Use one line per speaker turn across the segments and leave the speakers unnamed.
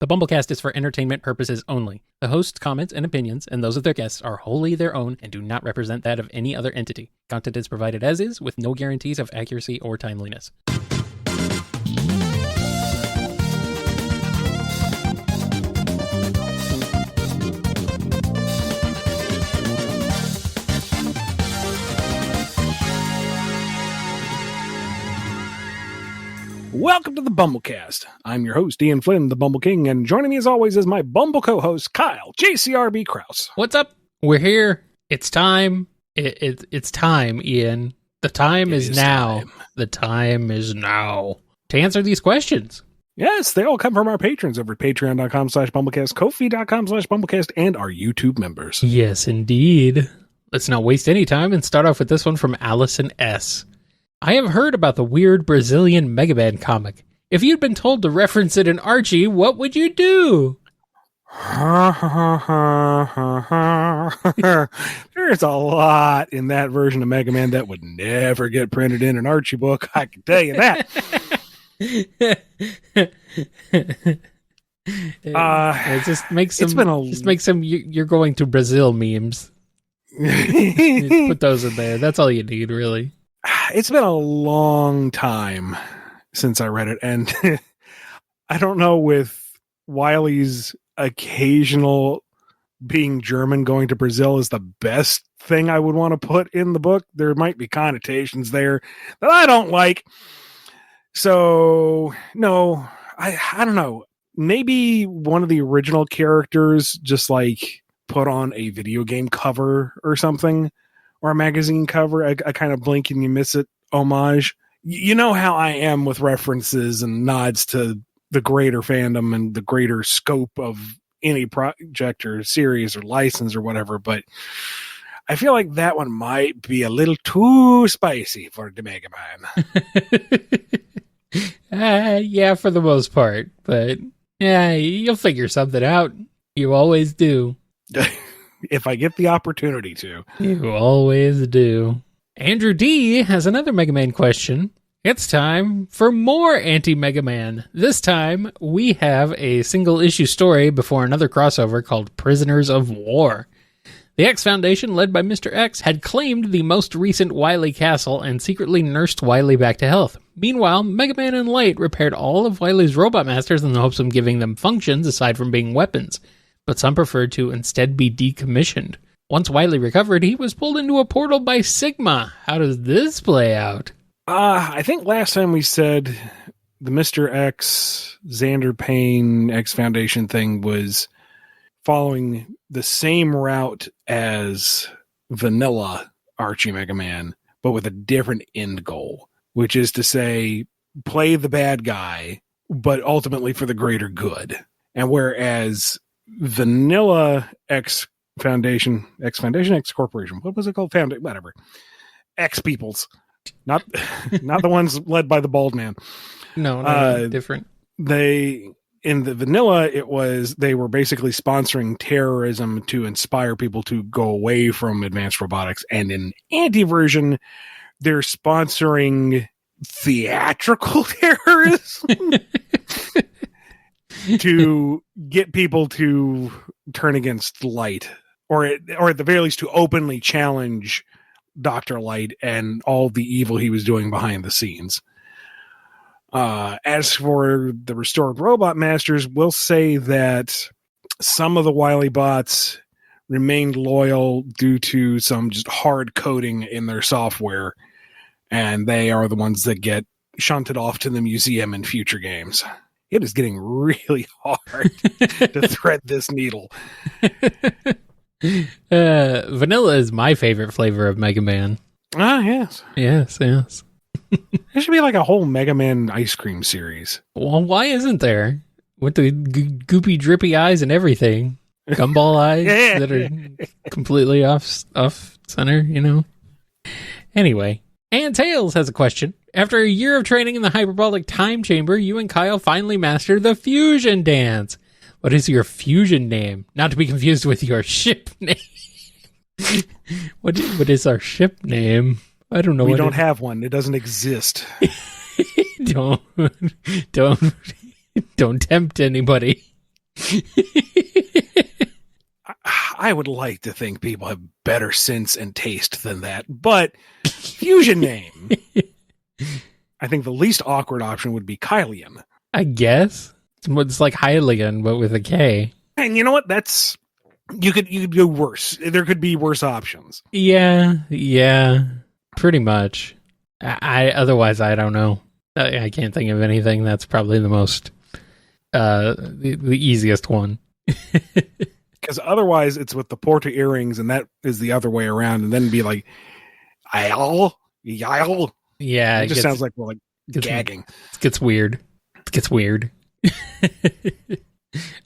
The BumbleKast is for entertainment purposes only. The host's comments and opinions, and those of their guests, are wholly their own and do not represent that of any other entity. Content is provided as is, with no guarantees of accuracy or timeliness.
Welcome to the BumbleKast. I'm your host, Ian Flynn, the Bumble King, and joining me as always is my Bumble co-host, Kyle, JCRB Krause.
What's up? We're here. It's time. It's time, Ian. The time is now.
Time.
The time is now to answer these questions.
Yes, they all come from our patrons over at patreon.com/BumbleKast, Ko-fi.com/BumbleKast, and our YouTube members.
Yes, indeed. Let's not waste any time and start off with this one from Allison S. I have heard about the weird Brazilian Mega Man comic. If you'd been told to reference it in Archie, what would you do?
There's a lot in that version of Mega Man that would never get printed in an Archie book, I can tell you that.
It just makes some you're going to Brazil memes. Put those in there. That's all you need, really.
It's been a long time since I read it, and I don't know, with Wily's occasional being German going to Brazil is the best thing I would want to put in the book. There might be connotations there that I don't like. So, no, I don't know. Maybe one of the original characters just like put on a video game cover or something, or a magazine cover, a kind of blink and you miss it homage. You know how I am with references and nods to the greater fandom and the greater scope of any project or series or license or whatever, but I feel like that one might be a little too spicy for the Mega Man.
Yeah, for the most part, but yeah, you'll figure something out. You always do.
If I get the opportunity to.
You always do. Andrew D has another Mega Man question. It's time for more anti-Mega Man. This time, we have a single-issue story before another crossover called Prisoners of War. The X Foundation, led by Mr. X, had claimed the most recent Wily Castle and secretly nursed Wily back to health. Meanwhile, Mega Man and Light repaired all of Wily's Robot Masters in the hopes of giving them functions aside from being weapons, but some preferred to instead be decommissioned. Once Wily recovered, he was pulled into a portal by Sigma. How does this play out?
I think last time we said the Mr. X, Xander Payne, X Foundation thing was following the same route as vanilla Archie Mega Man, but with a different end goal, which is to say, play the bad guy, but ultimately for the greater good. And whereas vanilla X Foundation, X Corporation, what was it called? Whatever. X Peoples. Not the ones led by the bald man.
No, different.
In the vanilla, they were basically sponsoring terrorism to inspire people to go away from advanced robotics. And in anti-version, they're sponsoring theatrical terrorism to get people to turn against Light, or at the very least to openly challenge Dr. Light and all the evil he was doing behind the scenes. As for the restored Robot Masters, we'll say that some of the Wily bots remained loyal due to some just hard coding in their software, and they are the ones that get shunted off to the museum in future games. It is getting really hard to thread this needle.
Vanilla is my favorite flavor of Mega Man.
Ah, yes.
Yes.
There should be like a whole Mega Man ice cream series.
Well, why isn't there? With the goopy, drippy eyes and everything. Gumball eyes that are completely off center, you know? Anyway, Ann Tails has a question. After a year of training in the hyperbolic time chamber, you and Kyle finally mastered the fusion dance. What is your fusion name? Not to be confused with your ship name. What is our ship name? I don't know.
We don't have one. It doesn't exist.
Don't tempt anybody.
I would like to think people have better sense and taste than that, but fusion name. I think the least awkward option would be Kylian.
I guess it's like Hylian, but with a K.
And you know what? You could go worse. There could be worse options.
Yeah, pretty much. Otherwise, I don't know. I can't think of anything. That's probably the most the easiest one.
Because otherwise, it's with the Porta earrings, and that is the other way around, and then be like, Yile.
Yeah,
it just sounds like we're like gagging.
It gets weird.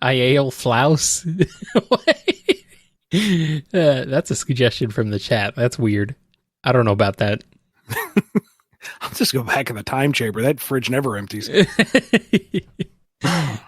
Iale Flouse. That's a suggestion from the chat. That's weird. I don't know about that.
I'll just go back in the time chamber. That fridge never empties.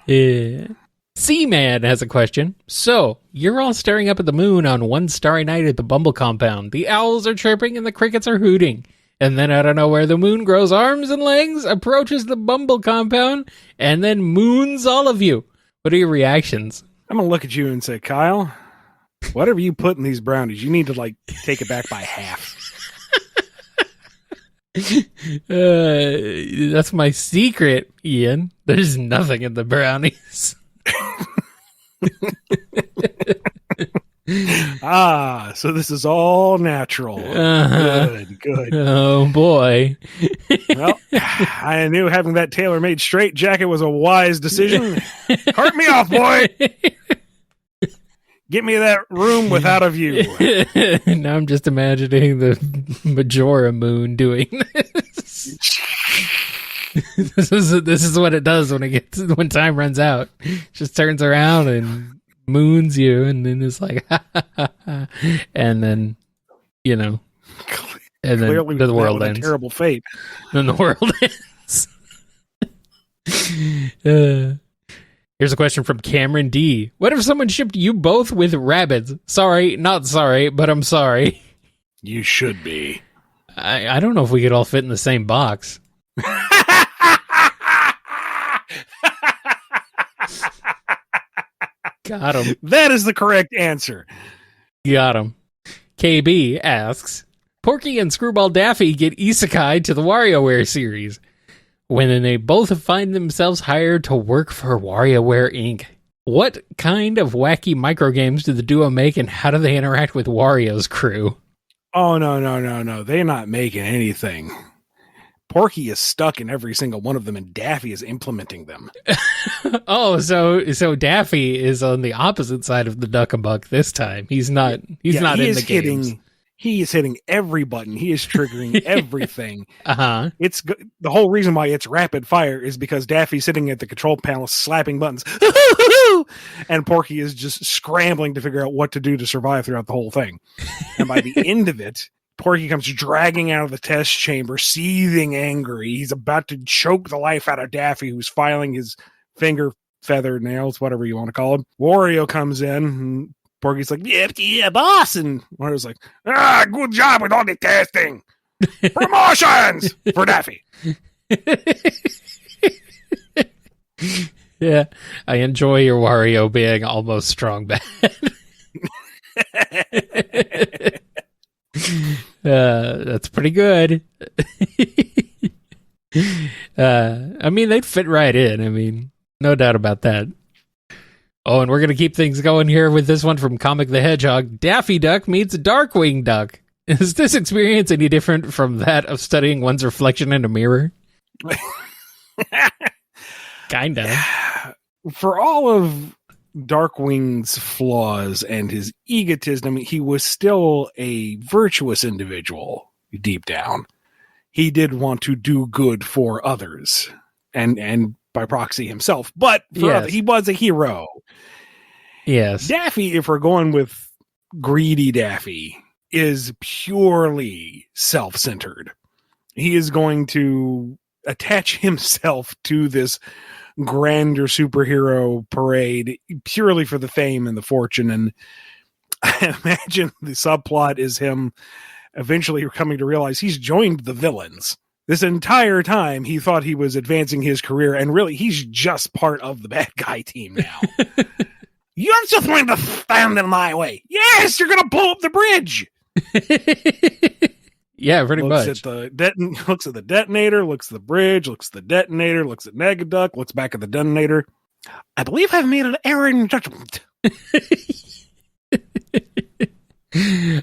Yeah. Seaman has a question. So, you're all staring up at the moon on one starry night at the Bumble compound. The owls are chirping and the crickets are hooting. And then out of nowhere, the moon grows arms and legs, approaches the Bumble compound, and then moons all of you. What are your reactions?
I'm going to look at you and say, Kyle, whatever you put in these brownies, you need to take it back by half.
That's my secret, Ian. There's nothing in the brownies.
So this is all natural. Good.
Oh boy.
Well, I knew having that tailor-made straight jacket was a wise decision. Cart me off, boy. Get me that room without a view.
Now I'm just imagining the Majora moon doing this. This is what it does when time runs out. It just turns around and moons you, and then it's like, and then and then
clearly
the world ends.
A terrible fate.
Then the world ends. Here's a question from Cameron D. What if someone shipped you both with rabbits? Sorry, not sorry, but I'm sorry.
You should be.
I don't know if we could all fit in the same box. Got him.
That is the correct answer.
Got him. KB asks, Porky and Screwball Daffy get isekai to the WarioWare series when they both find themselves hired to work for WarioWare Inc. What kind of wacky microgames do the duo make, and how do they interact with Wario's crew?
Oh, no. They're not making anything. Porky is stuck in every single one of them, and Daffy is implementing them.
Oh, so Daffy is on the opposite side of the duck and buck this time. He's not in the games.
He is hitting every button. He is triggering everything.
Uh-huh.
It's the whole reason why it's rapid fire is because Daffy's sitting at the control panel slapping buttons. And Porky is just scrambling to figure out what to do to survive throughout the whole thing. And by the end of it, Porky comes dragging out of the test chamber, seething angry. He's about to choke the life out of Daffy, who's filing his finger feather nails, whatever you want to call him. Wario comes in, and Porky's like, yeah, boss. And Wario's like, good job with all the testing. Promotions for Daffy.
Yeah, I enjoy your Wario being almost strong bad. That's pretty good. I mean, they'd fit right in. I mean, no doubt about that. Oh, and we're going to keep things going here with this one from Comic the Hedgehog. Daffy Duck meets Darkwing Duck. Is this experience any different from that of studying one's reflection in a mirror? Kinda.
For all of Darkwing's flaws and his egotism, he was still a virtuous individual deep down. He did want to do good for others and by proxy himself, but for others, he was a hero.
Yes.
Daffy, if we're going with greedy Daffy, is purely self-centered. He is going to attach himself to this grander superhero parade purely for the fame and the fortune. And I imagine the subplot is him eventually coming to realize he's joined the villains. this entire time he thought he was advancing his career, and really he's just part of the bad guy team now. You're just going to stand in my way. Yes, you're going to blow up the bridge.
Yeah, pretty
looks
much.
Looks at the detonator, looks at the bridge, looks at the detonator, looks at Negaduck, looks back at the detonator. I believe I've made an error in judgment.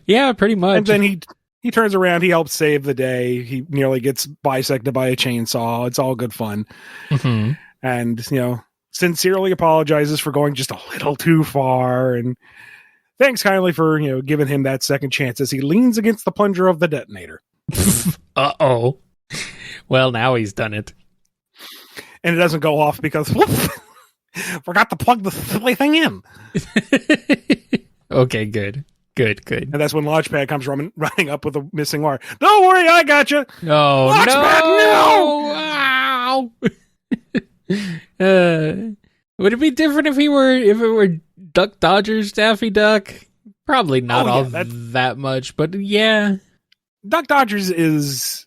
Yeah, pretty much.
And then he turns around, he helps save the day. He nearly gets bisected by a chainsaw. It's all good fun.
Mm-hmm.
And, sincerely apologizes for going just a little too far, and thanks kindly for, giving him that second chance as he leans against the plunger of the detonator.
Uh-oh. Well, now he's done it.
And it doesn't go off because forgot to plug the silly thing in.
Okay, good.
And that's when Launchpad comes running up with a missing wire. Don't worry, I got you.
Oh,
Launchpad,
no! Would it be different if it were Duck Dodgers, Daffy Duck? Probably not that much, but yeah.
Duck Dodgers is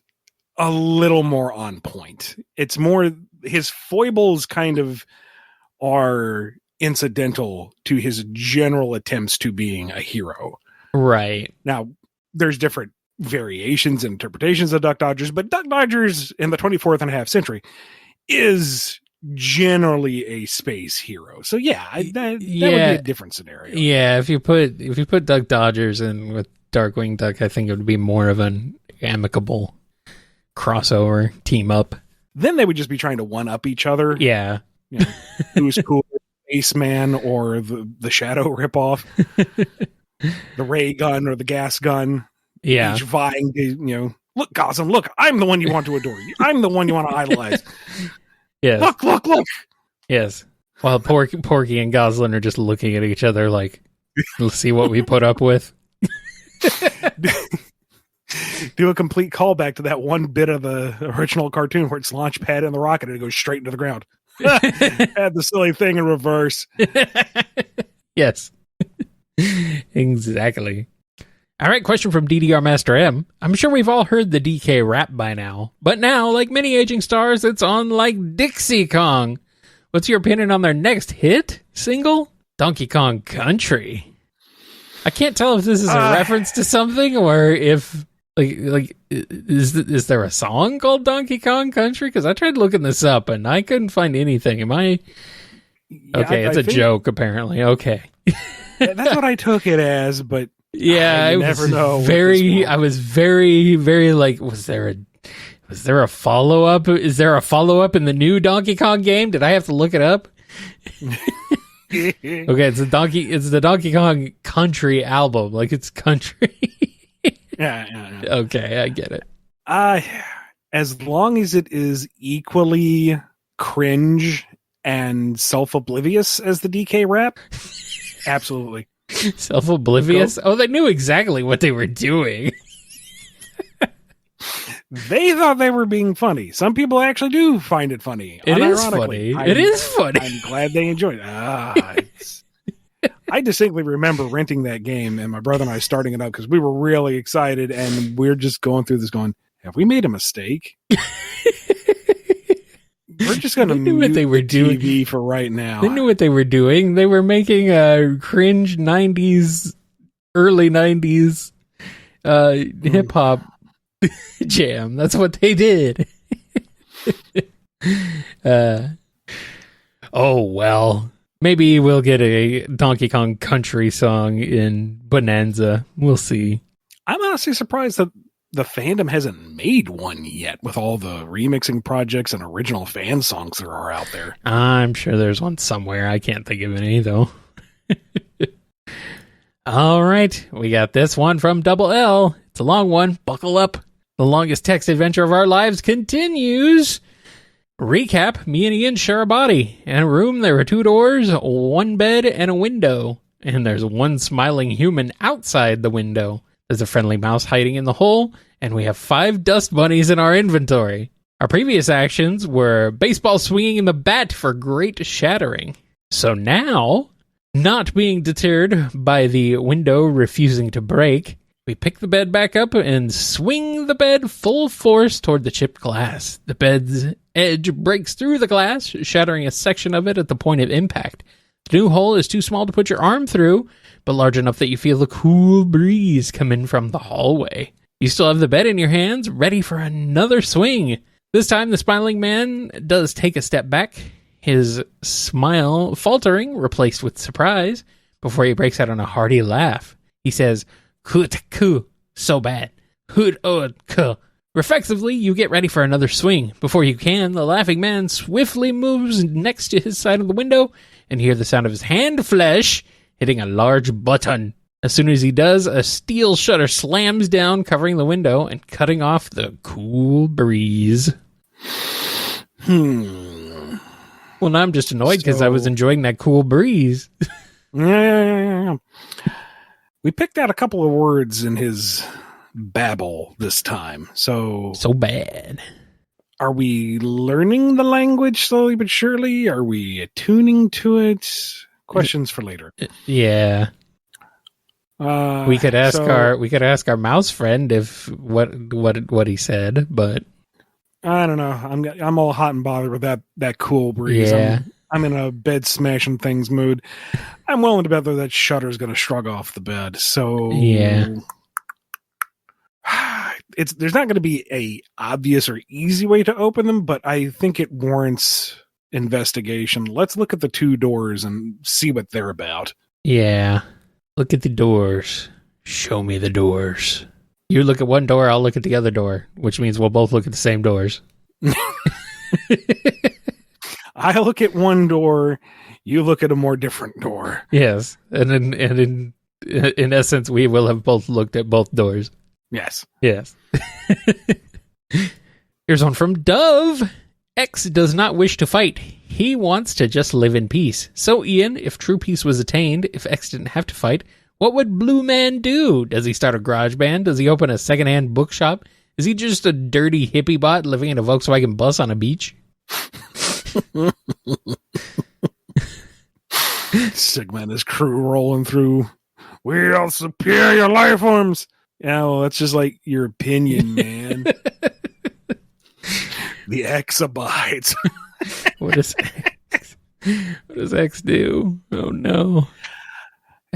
a little more on point. It's more his foibles kind of are incidental to his general attempts to being a hero.
Right.
Now, there's different variations and interpretations of Duck Dodgers, but Duck Dodgers in the 24th and a half century is generally a space hero. So yeah, that would be a different scenario.
Yeah, if you put Duck Dodgers in with Darkwing Duck, I think it would be more of an amicable crossover team up.
Then they would just be trying to one up each other.
Yeah.
Who's cooler, Spaceman or the Shadow ripoff, the ray gun or the gas gun.
Yeah,
each vying to look, Goslin, look, I'm the one you want to adore. I'm the one you want to idolize.
Yes.
Look.
Yes. While Porky and Goslin are just looking at each other like, let's see what we put up with.
Do a complete callback to that one bit of the original cartoon where it's Launchpad and the rocket and it goes straight into the ground. Had the silly thing in reverse.
Yes. Exactly. All right, question from DDR Master M. I'm sure we've all heard the DK rap by now, but now, like many aging stars, it's on like Dixie Kong. What's your opinion on their next hit single? Donkey Kong Country. I can't tell if this is a reference to something or if is there a song called Donkey Kong Country? Because I tried looking this up and I couldn't find anything. Am I? Okay, it's a joke apparently. Okay.
That's what I took it as, but
yeah,
I never know.
I was very, very like, was there a follow up? Is there a follow up in the new Donkey Kong game? Did I have to look it up? Okay, it's the Donkey Kong Country album. Like it's country.
Yeah.
Okay, I get it.
As long as it is equally cringe and self-oblivious as the DK rap, absolutely.
Self-oblivious? Oh, they knew exactly what they were doing.
They thought they were being funny. Some people actually do find it funny.
It is funny. It is funny.
I'm glad they enjoyed it. I distinctly remember renting that game and my brother and I starting it up because we were really excited and we're just going through this going, have we made a mistake? We're just going to mute what they were doing TV for right now.
They knew what they were doing. They were making a cringe 90s, early 90s hip hop jam. That's what they did. Oh, well. Maybe we'll get a Donkey Kong Country song in Bonanza. We'll see.
I'm honestly surprised that the fandom hasn't made one yet with all the remixing projects and original fan songs there are out there.
I'm sure there's one somewhere. I can't think of any, though. All right. We got this one from Double L. It's a long one. Buckle up. The longest text adventure of our lives continues. Recap, me and Ian share a body. In a room, there are 2 doors, 1 bed, and a window. And there's 1 smiling human outside the window. There's a friendly mouse hiding in the hole, and we have 5 dust bunnies in our inventory. Our previous actions were baseball swinging the bat for great shattering. So now, not being deterred by the window refusing to break, We pick the bed back up and swing the bed full force toward the chipped glass. The bed's edge breaks through the glass, shattering a section of it at the point of impact. The new hole is too small to put your arm through, but large enough that you feel the cool breeze come in from the hallway. You still have the bed in your hands, ready for another swing. This time, the smiling man does take a step back, his smile faltering, replaced with surprise, before he breaks out in a hearty laugh. He says, "Ku, so bad. Ku." Reflexively, you get ready for another swing. Before you can, the laughing man swiftly moves next to his side of the window and hear the sound of his hand flesh hitting a large button. As soon as he does, a steel shutter slams down, covering the window and cutting off the cool breeze. Well, now I'm just annoyed because I was enjoying that cool breeze.
Yeah. We picked out a couple of words in his babble this time. So
bad.
Are we learning the language slowly but surely? Are we attuning to it? Questions for later.
Yeah. We could ask our mouse friend if what he said, but
I don't know. I'm all hot and bothered with that cool breeze.
Yeah.
I'm in a bed smashing things mood. I'm willing to bet though that shutter's going to shrug off the bed. So
yeah,
there's not going to be a obvious or easy way to open them, but I think it warrants investigation. Let's look at the two doors and see what they're about.
Yeah. Look at the doors. Show me the doors. You look at one door, I'll look at the other door, which means we'll both look at the same doors.
I look at one door, you look at a more different door.
Yes, and in essence, we will have both looked at both doors.
Yes.
Yes. Here's one from Dove. X does not wish to fight. He wants to just live in peace. So, Ian, if true peace was attained, if X didn't have to fight, what would Blue Man do? Does he start a garage band? Does he open a secondhand bookshop? Is he just a dirty hippie bot living in a Volkswagen bus on a beach?
Sigma and his crew rolling through. We are superior life forms. Yeah, well, that's just like your opinion, man. The X abides.
What does X do? Oh no.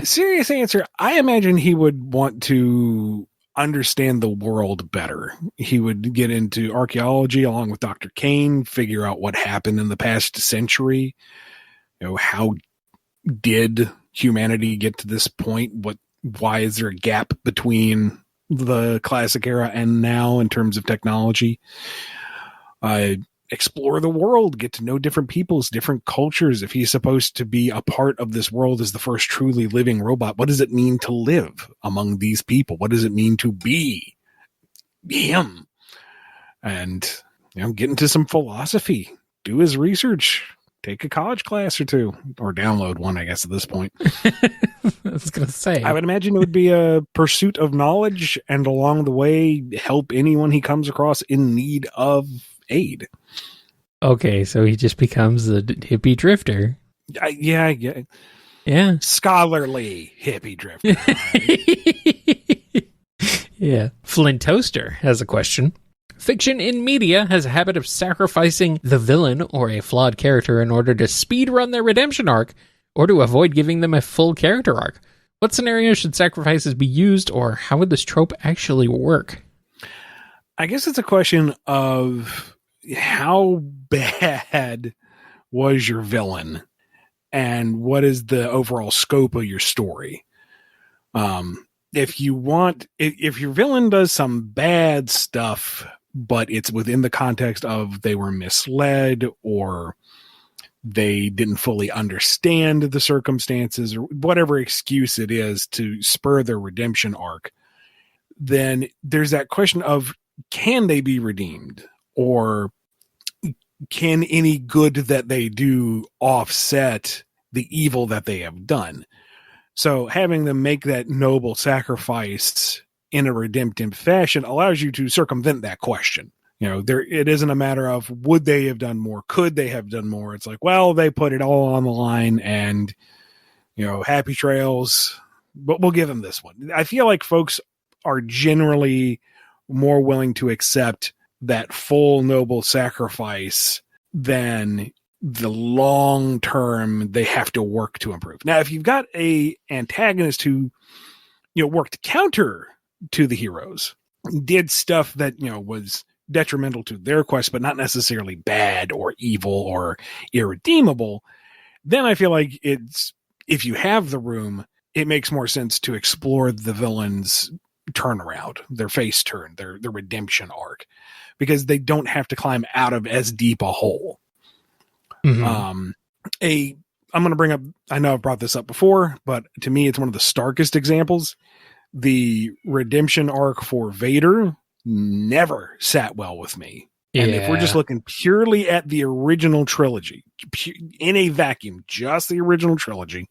Serious answer. I imagine he would want to understand the world better. He would get into archaeology along with Dr. Kane, figure out what happened in the past century. You know, how did humanity get to this point? Why is there a gap between the classic era and now in terms of technology? Explore the world, get to know different peoples, different cultures. If he's supposed to be a part of this world as the first truly living robot, what does it mean to live among these people? What does it mean to be him? And, get into some philosophy, do his research, take a college class or two, or download one, I guess, at this point.
I was going to say.
I would imagine it would be a pursuit of knowledge and along the way help anyone he comes across in need of aid.
Okay, so he just becomes the hippie drifter.
Yeah. Scholarly hippie drifter.
Yeah. Flint Toaster has a question. Fiction in media has a habit of sacrificing the villain or a flawed character in order to speedrun their redemption arc or to avoid giving them a full character arc. What scenario should sacrifices be used, or how would this trope actually work?
I guess it's a question of how bad was your villain and what is the overall scope of your story. If your villain does some bad stuff, but it's within the context of they were misled or they didn't fully understand the circumstances or whatever excuse it is to spur their redemption arc, then there's that question of, can they be redeemed? Or can any good that they do offset the evil that they have done? So having them make that noble sacrifice in a redemptive fashion allows you to circumvent that question. It isn't a matter of would they have done more? Could they have done more? It's like, well, they put it all on the line and, happy trails, but we'll give them this one. I feel like folks are generally more willing to accept that full noble sacrifice than the long term they have to work to improve. Now, if you've got a antagonist who, worked counter to the heroes, did stuff that, was detrimental to their quest, but not necessarily bad or evil or irredeemable, then I feel like if you have the room, it makes more sense to explore the villain's turnaround, their face turn, their redemption arc, because they don't have to climb out of as deep a hole.
Mm-hmm.
I'm going to bring up, I know I've brought this up before, but to me, it's one of the starkest examples. The redemption arc for Vader never sat well with me. And if we're just looking purely at the original trilogy, in a vacuum, just the original trilogy,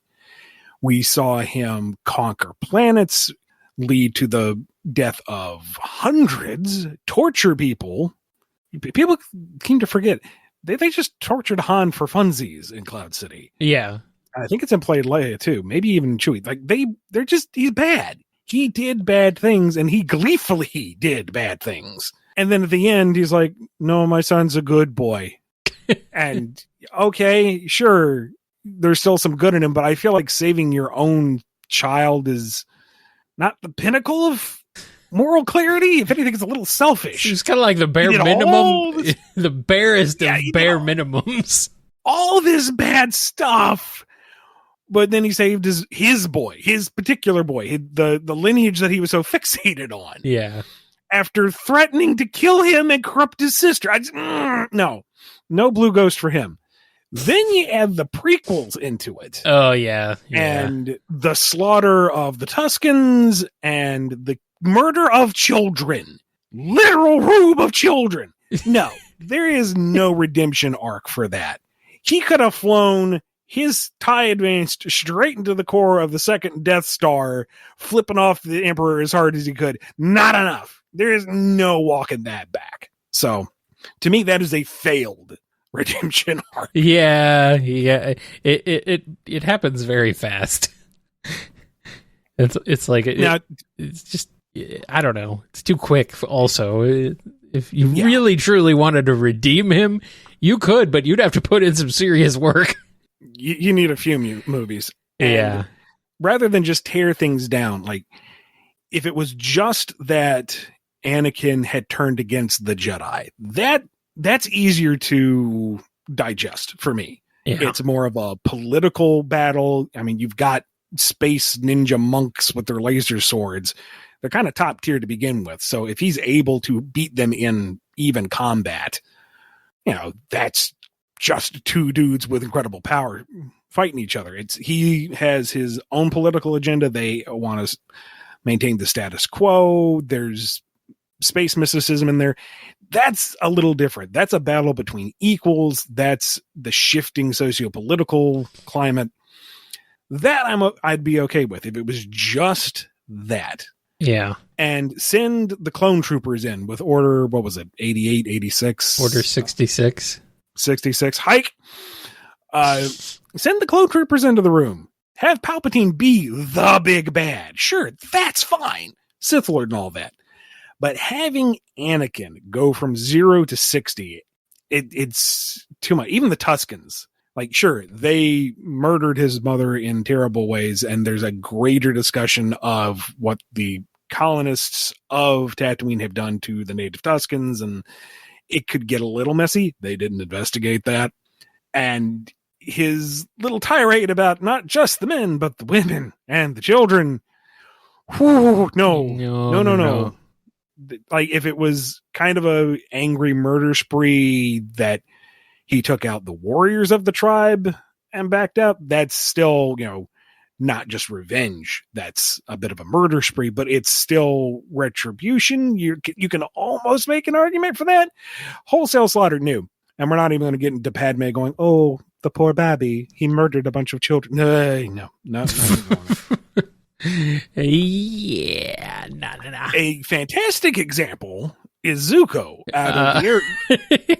we saw him conquer planets, lead to the death of hundreds, torture people. People seem to forget. They just tortured Han for funsies in Cloud City.
Yeah.
I think it's implied Leia too. Maybe even Chewie. Like he's bad. He did bad things and he gleefully did bad things. And then at the end, he's like, no, my son's a good boy. And okay, sure, there's still some good in him, but I feel like saving your own child is not the pinnacle of moral clarity. If anything, it's a little selfish.
It's kind of like the bare minimum, the barest of bare minimums.
All this bad stuff. But then he saved his boy, his particular boy, the lineage that he was so fixated on.
Yeah.
After threatening to kill him and corrupt his sister. No Blue Ghost for him. Then you add the prequels into it.
Oh, yeah.
And the slaughter of the Tuscans and the murder of children. Literal rube of children. No, there is no redemption arc for that. He could have flown his TIE Advanced straight into the core of the second Death Star, flipping off the Emperor as hard as he could. Not enough. There is no walking that back. So, to me, that is a failed redemption arc.
Yeah. It happens very fast. It's like it's just, I don't know. It's too quick. Also, if you really truly wanted to redeem him, you could, but you'd have to put in some serious work.
You need a few movies. And rather than just tear things down, like if it was just that Anakin had turned against the Jedi, that's easier to digest for me. Yeah. It's more of a political battle. I mean, you've got space ninja monks with their laser swords. They're kind of top tier to begin with. So if he's able to beat them in even combat, that's just two dudes with incredible power fighting each other. He has his own political agenda. They want to maintain the status quo. There's space mysticism in there. That's a little different. That's a battle between equals. That's the shifting socio-political climate. That I'd be okay with if it was just that.
Yeah.
And send the clone troopers in with order, what was it, 88, 86?
Order 66.
66. Hike. Send the clone troopers into the room. Have Palpatine be the big bad. Sure, that's fine. Sith Lord and all that. But having Anakin go from 0 to 60, it's too much. Even the Tuscans, like, sure, they murdered his mother in terrible ways, and there's a greater discussion of what the colonists of Tatooine have done to the native Tuscans, and it could get a little messy. They didn't investigate that. And his little tirade about not just the men, but the women and the children. Whew, no. Like, if it was kind of a angry murder spree that he took out the warriors of the tribe and backed up, that's still, not just revenge. That's a bit of a murder spree, but it's still retribution. You can almost make an argument for that. Wholesale slaughter, new. And we're not even going to get into Padme going, oh, the poor babby, he murdered a bunch of children. No.
Yeah, no.
A fantastic example is Zuko out of the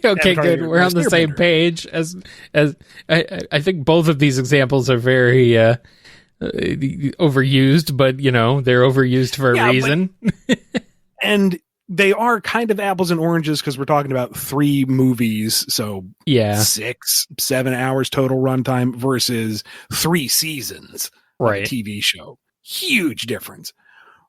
Okay, good. We're on the same page. As I think both of these examples are very overused, but they're overused for a reason.
And they are kind of apples and oranges because we're talking about 3 movies, so 6-7 hours total runtime versus 3 seasons of a TV show. Huge difference.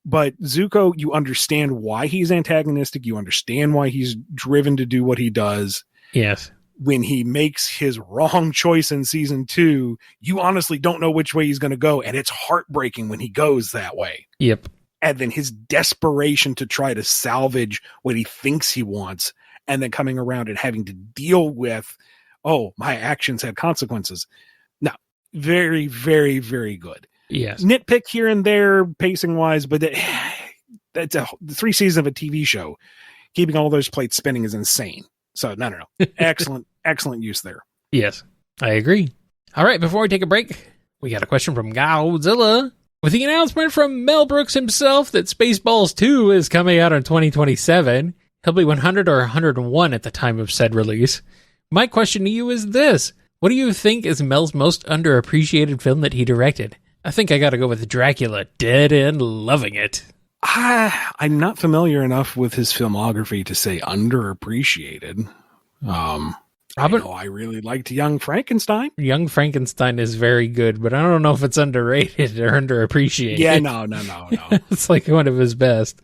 But Zuko, you understand why he's antagonistic. You understand why he's driven to do what he does.
Yes.
When he makes his wrong choice in season 2, you honestly don't know which way he's going to go. And it's heartbreaking when he goes that way.
Yep.
And then his desperation to try to salvage what he thinks he wants, and then coming around and having to deal with, my actions had consequences. No, very, very, very good.
Yes.
Nitpick here and there, pacing wise, but that's 3 seasons of a TV show. Keeping all those plates spinning is insane. So no. Excellent use there.
Yes, I agree. All right, before we take a break, we got a question from Godzilla. With the announcement from Mel Brooks himself that Spaceballs 2 is coming out in 2027, he'll be 100 or 101 at the time of said release. My question to you is this. What do you think is Mel's most underappreciated film that he directed? I think I gotta go with Dracula, dead and loving it.
I'm not familiar enough with his filmography to say underappreciated. I really liked Young Frankenstein.
Young Frankenstein is very good, but I don't know if it's underrated or underappreciated.
Yeah, no.
It's like one of his best.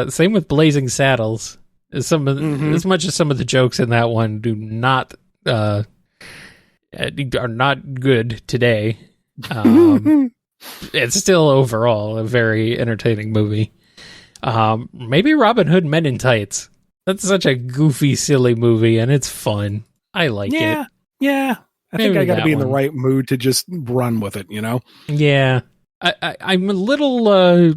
Same with Blazing Saddles. As much as some of the jokes in that one are not good today. It's still overall a very entertaining movie. Maybe Robin Hood Men in Tights. That's such a goofy, silly movie, and it's fun. I like it.
Yeah. I think I got to be in the right mood to just run with it,
Yeah. I'm a little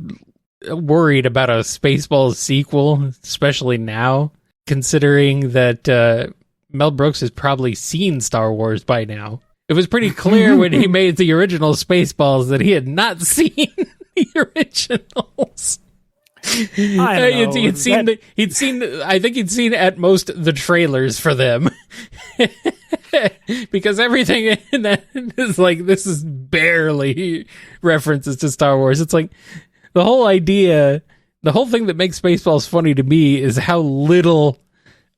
worried about a Spaceballs sequel, especially now, considering that Mel Brooks has probably seen Star Wars by now. It was pretty clear when he made the original Spaceballs that he had not seen the originals.
I don't know.
He'd seen I think he'd seen at most the trailers for them. Because everything in that is like, this is barely references to Star Wars. It's like the whole idea, the whole thing that makes Spaceballs funny to me is how little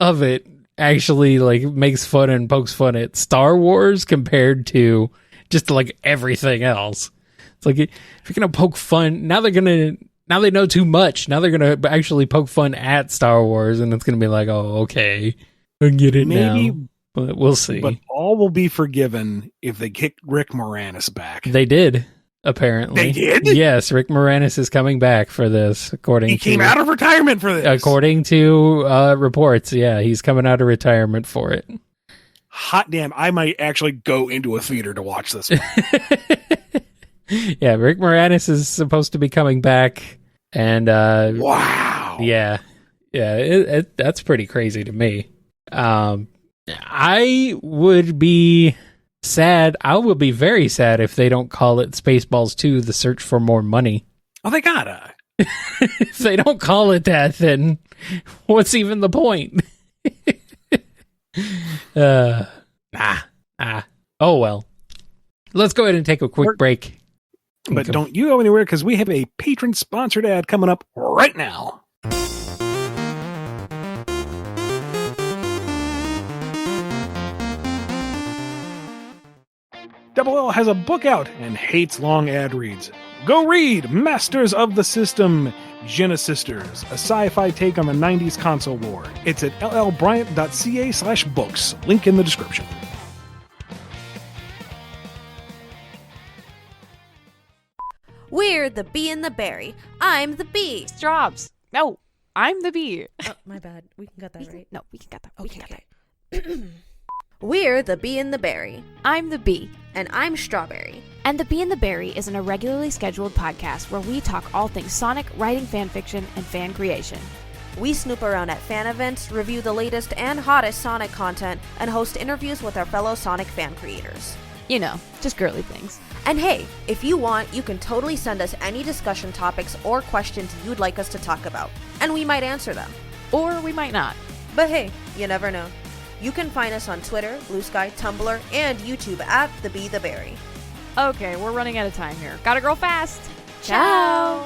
of it actually like makes fun and pokes fun at Star Wars compared to just like everything else. It's like, if you're gonna poke fun, now they know too much. Now they're gonna actually poke fun at Star Wars, and it's gonna be like, oh, okay, I get it now. But we'll see.
But all will be forgiven if they kick Rick Moranis back.
They did, apparently.
They did?
Yes, Rick Moranis is coming back for this,
He came out of retirement for this.
According to reports, yeah, he's coming out of retirement for it.
Hot damn, I might actually go into a theater to watch this one.
Yeah, Rick Moranis is supposed to be coming back, and
wow,
yeah, that's pretty crazy to me. I would be sad. I will be very sad if they don't call it Spaceballs 2: The Search for More Money.
Oh, they gotta.
If they don't call it that, then what's even the point? Oh well. Let's go ahead and take a quick break.
But don't you go anywhere, because we have a patron-sponsored ad coming up right now. Double L has a book out and hates long ad reads. Go read Masters of the System, Genesisters, a sci-fi take on the 90s console war. It's at llbryant.ca/books. Link in the description.
We're the bee and the berry. I'm the bee.
Straws. No, I'm the bee.
Oh, my bad. We can cut that, right?
No, we can cut that.
Okay. We're the bee and the berry.
I'm the bee.
And I'm Strawberry.
And The Bee and the Berry is an irregularly scheduled podcast where we talk all things Sonic, writing fan fiction, and fan creation.
We snoop around at fan events, review the latest and hottest Sonic content, and host interviews with our fellow Sonic fan creators.
You know, just girly things.
And hey, if you want, you can totally send us any discussion topics or questions you'd like us to talk about, and we might answer them.
Or we might not.
But hey, you never know. You can find us on Twitter, Blue Sky, Tumblr, and YouTube at The Bee The Berry.
Okay, we're running out of time here. Gotta grow fast.
Ciao.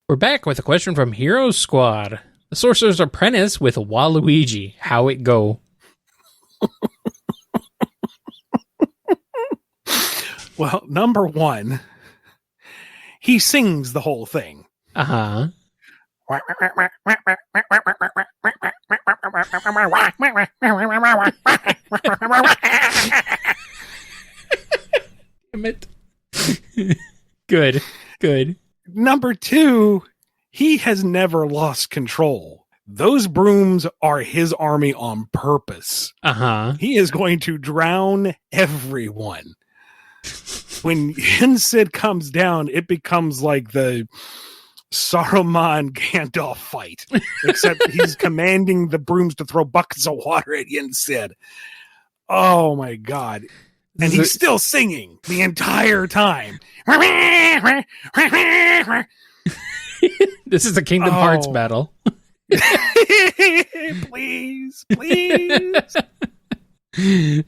We're back with a question from Hero Squad. The Sorcerer's Apprentice with Waluigi. How it go?
Well, number one, he sings the whole thing.
Uh-huh. Damn it. Good.
Number two, he has never lost control. Those brooms are his army on purpose.
Uh-huh.
He is going to drown everyone. When Sid comes down, it becomes like the Saruman Gandalf fight, except he's commanding the brooms to throw buckets of water at Sid. Oh my God. And he's still singing the entire time.
This is a Kingdom Hearts battle.
Please.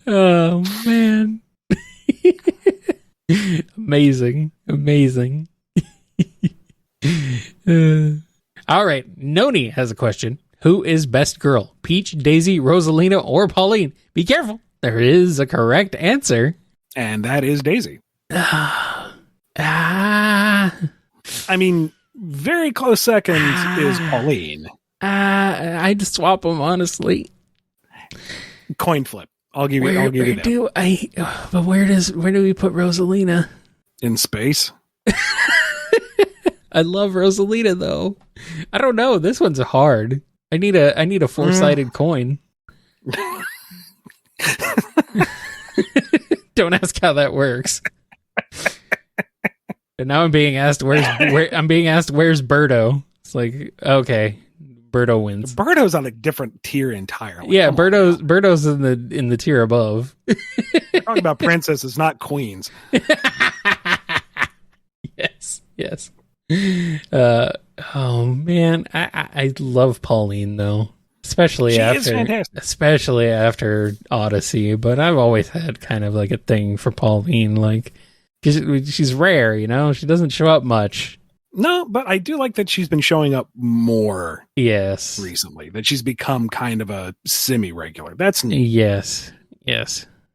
Oh, man. Amazing. All right. Noni has a question. Who is best girl? Peach, Daisy, Rosalina, or Pauline? Be careful. There is a correct answer.
And that is Daisy.
I
mean, very close second is Pauline.
I'd swap them, honestly.
Coin flip. I'll give you that.
But where do we put Rosalina?
In space.
I love Rosalina though. I don't know. This one's hard. I need a four-sided coin. Don't ask how that works. And now I'm being asked where's Birdo. It's like, okay, Birdo wins.
Birdo's on a different tier entirely.
Yeah, Birdo's in the tier above.
We're talking about princesses, not queens.
Yes. Oh man, I love Pauline though, especially after Odyssey. But I've always had kind of like a thing for Pauline, like 'cause she's rare, you know. She doesn't show up much.
No, but I do like that she's been showing up more.
Yes,
recently that she's become kind of a semi-regular. That's neat.
Yes.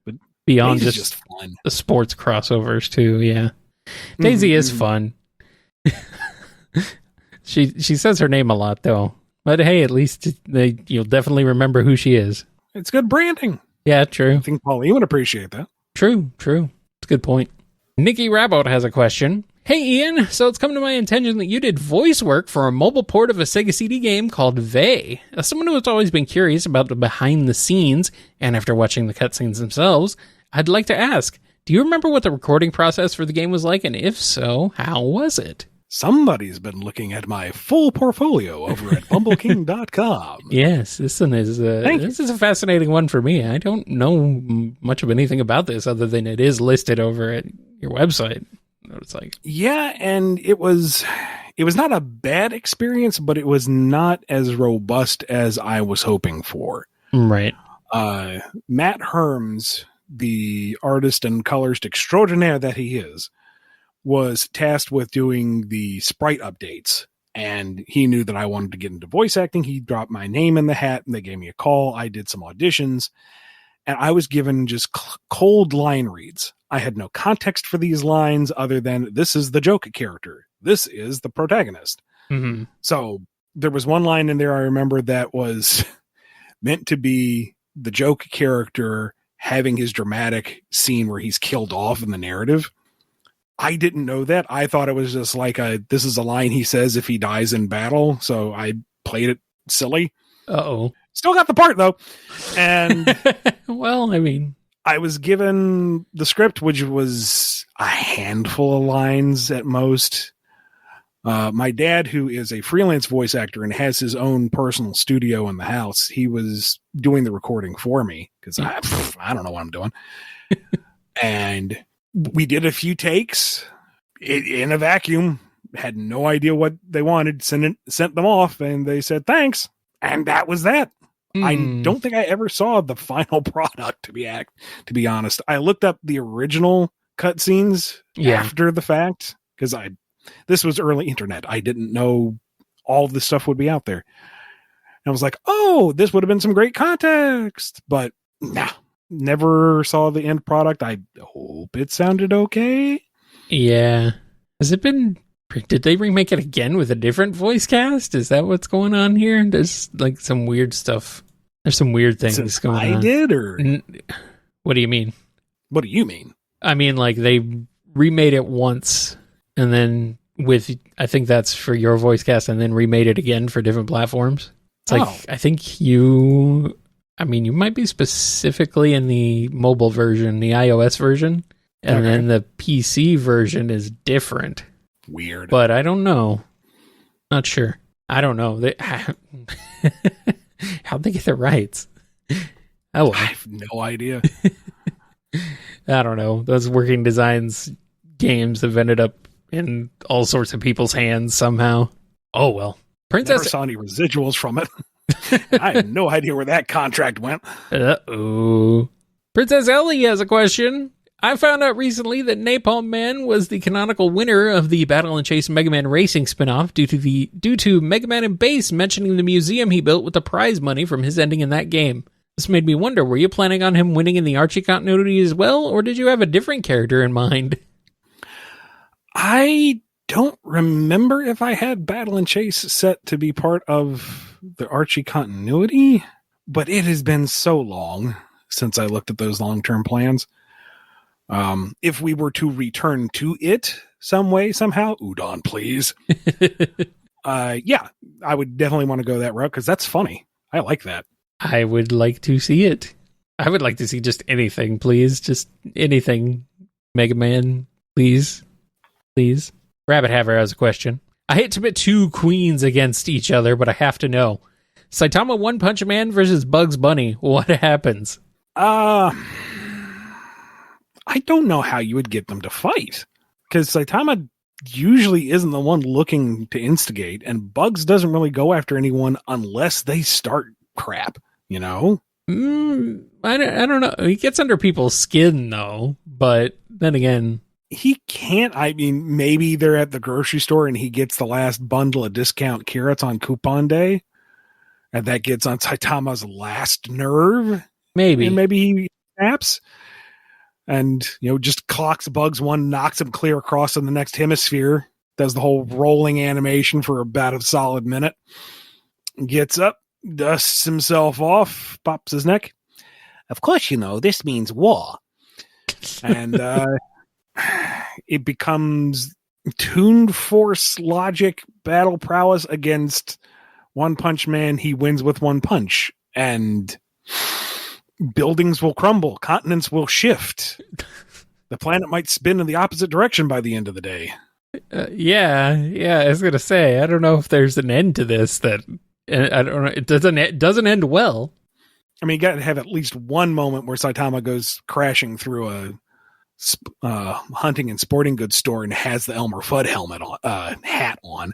But
Beyond
Daisy's
just
fun.
The sports crossovers too. Yeah, Daisy is fun. She says her name a lot though, but hey, at least you'll definitely remember who she is.
It's good branding.
Yeah, true.
I think Pauline would appreciate that.
True. It's a good point. Nikki Rabot has a question. Hey Ian, so it's come to my attention that you did voice work for a mobile port of a Sega CD game called Vey. As someone who has always been curious about the behind the scenes, and after watching the cutscenes themselves, I'd like to ask, do you remember what the recording process for the game was like, and if so, how was it?
Somebody's been looking at my full portfolio over at BumbleKing.com.
Yes, this one is a fascinating one for me. I don't know much of anything about this other than it is listed over at your website. It's like,
yeah, and it was not a bad experience, but it was not as robust as I was hoping for.
Right.
Matt Herms, the artist and colorist extraordinaire that he is, was tasked with doing the sprite updates, and he knew that I wanted to get into voice acting. He dropped my name in the hat, and they gave me a call. I did some auditions, and I was given just cold line reads. I had no context for these lines other than this is the joke character. This is the protagonist.
Mm-hmm.
So there was one line in there I remember that was meant to be the joke character having his dramatic scene where he's killed off in the narrative. I didn't know that. I thought it was just like this is a line he says if he dies in battle. So I played it silly.
Uh-oh.
Still got the part though. And
well, I mean,
I was given the script, which was a handful of lines at most. My dad, who is a freelance voice actor and has his own personal studio in the house, he was doing the recording for me because I don't know what I'm doing. And we did a few takes in a vacuum, had no idea what they wanted, sent them off, and they said, thanks. And that was that. I don't think I ever saw the final product, to be honest. I looked up the original cutscenes after the fact, because this was early internet. I didn't know all this stuff would be out there. And I was like, oh, this would have been some great context. But nah, never saw the end product. I hope it sounded okay.
Yeah. Has it been... Did they remake it again with a different voice cast? Is that what's going on here? There's like some weird stuff. There's some weird things going on.
I did, or...
What do you mean?
What do you mean?
I mean, like, they remade it once, and then I think that's for your voice cast, and then remade it again for different platforms. It's like, I think you might be specifically in the mobile version, the iOS version, and then the PC version is different.
Weird.
But I don't know. Not sure. I don't know. How'd they get the rights? Oh,
I have no idea.
I don't know. Those Working Designs games have ended up in all sorts of people's hands somehow. Oh, well.
Never saw any residuals from it. I have no idea where that contract went.
Uh-oh. Princess Ellie has a question. I found out recently that Napalm Man was the canonical winner of the Battle and Chase Mega Man Racing spinoff due to Mega Man and Bass mentioning the museum he built with the prize money from his ending in that game. This made me wonder, were you planning on him winning in the Archie continuity as well, or did you have a different character in mind?
I don't remember if I had Battle and Chase set to be part of the Archie continuity, but it has been so long since I looked at those long-term plans. If we were to return to it some way, somehow, Udon, please. Yeah, I would definitely want to go that route because that's funny. I like that.
I would like to see it. I would like to see just anything, please. Just anything. Mega Man, please. Please. Rabbit Haver has a question. I hate to pit two queens against each other, but I have to know. Saitama One Punch Man versus Bugs Bunny. What happens?
I don't know how you would get them to fight, because Saitama usually isn't the one looking to instigate, and Bugs doesn't really go after anyone unless they start crap, you know?
I don't know. He gets under people's skin, though, but then again...
He can't. I mean, maybe they're at the grocery store and he gets the last bundle of discount carrots on coupon day, and that gets on Saitama's last nerve.
Maybe.
And maybe he snaps. And, just clocks Bugs one, knocks him clear across in the next hemisphere, does the whole rolling animation for about a solid minute, gets up, dusts himself off, pops his neck. Of course, this means war. And it becomes Toon Force logic battle prowess against One Punch Man. He wins with one punch. And... buildings will crumble. Continents will shift. The planet might spin in the opposite direction by the end of the day.
Yeah. I was gonna say, I don't know if there's an end to this. I don't know. It doesn't end well.
I mean, you got to have at least one moment where Saitama goes crashing through a hunting and sporting goods store and has the Elmer Fudd hat on.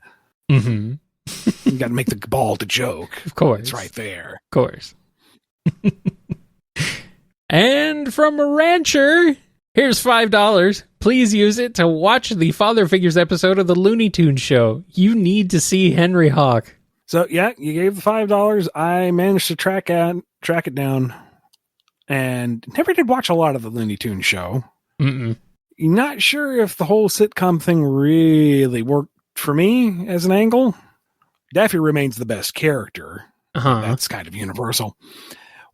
Mm-hmm.
You got to make the ball to joke.
Of course,
it's right there.
Of course. And from a rancher, here's $5. Please use it to watch the Father Figures episode of the Looney Tunes show. You need to see Henry Hawk.
So, yeah, you gave the $5. I managed to track it down and never did watch a lot of the Looney Tunes show.
Mm-mm.
Not sure if the whole sitcom thing really worked for me as an angle. Daffy remains the best character.
Uh-huh.
That's kind of universal.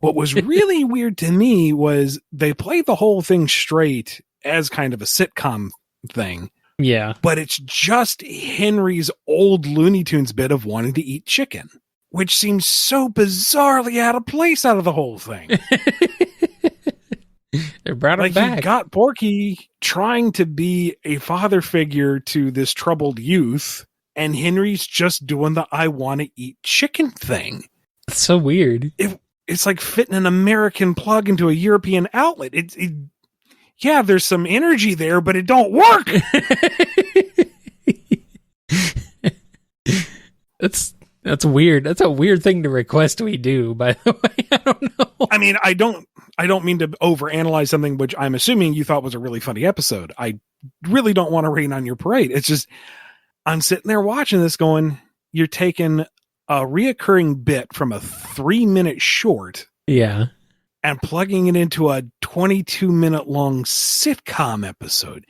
What was really weird to me was they played the whole thing straight as kind of a sitcom thing.
Yeah.
But it's just Henry's old Looney Tunes bit of wanting to eat chicken, which seems so bizarrely out of place out of the whole thing.
They brought him back.
You got Porky trying to be a father figure to this troubled youth, and Henry's just doing the I want to eat chicken thing.
It's so weird.
It's like fitting an American plug into a European outlet. Yeah, there's some energy there, but it don't work.
That's weird. That's a weird thing to request we do, by the way. I don't know.
I mean, I don't mean to overanalyze something which I'm assuming you thought was a really funny episode. I really don't want to rain on your parade. It's just, I'm sitting there watching this going, you're taking a reoccurring bit from a 3-minute short.
Yeah.
And plugging it into a 22-minute long sitcom episode.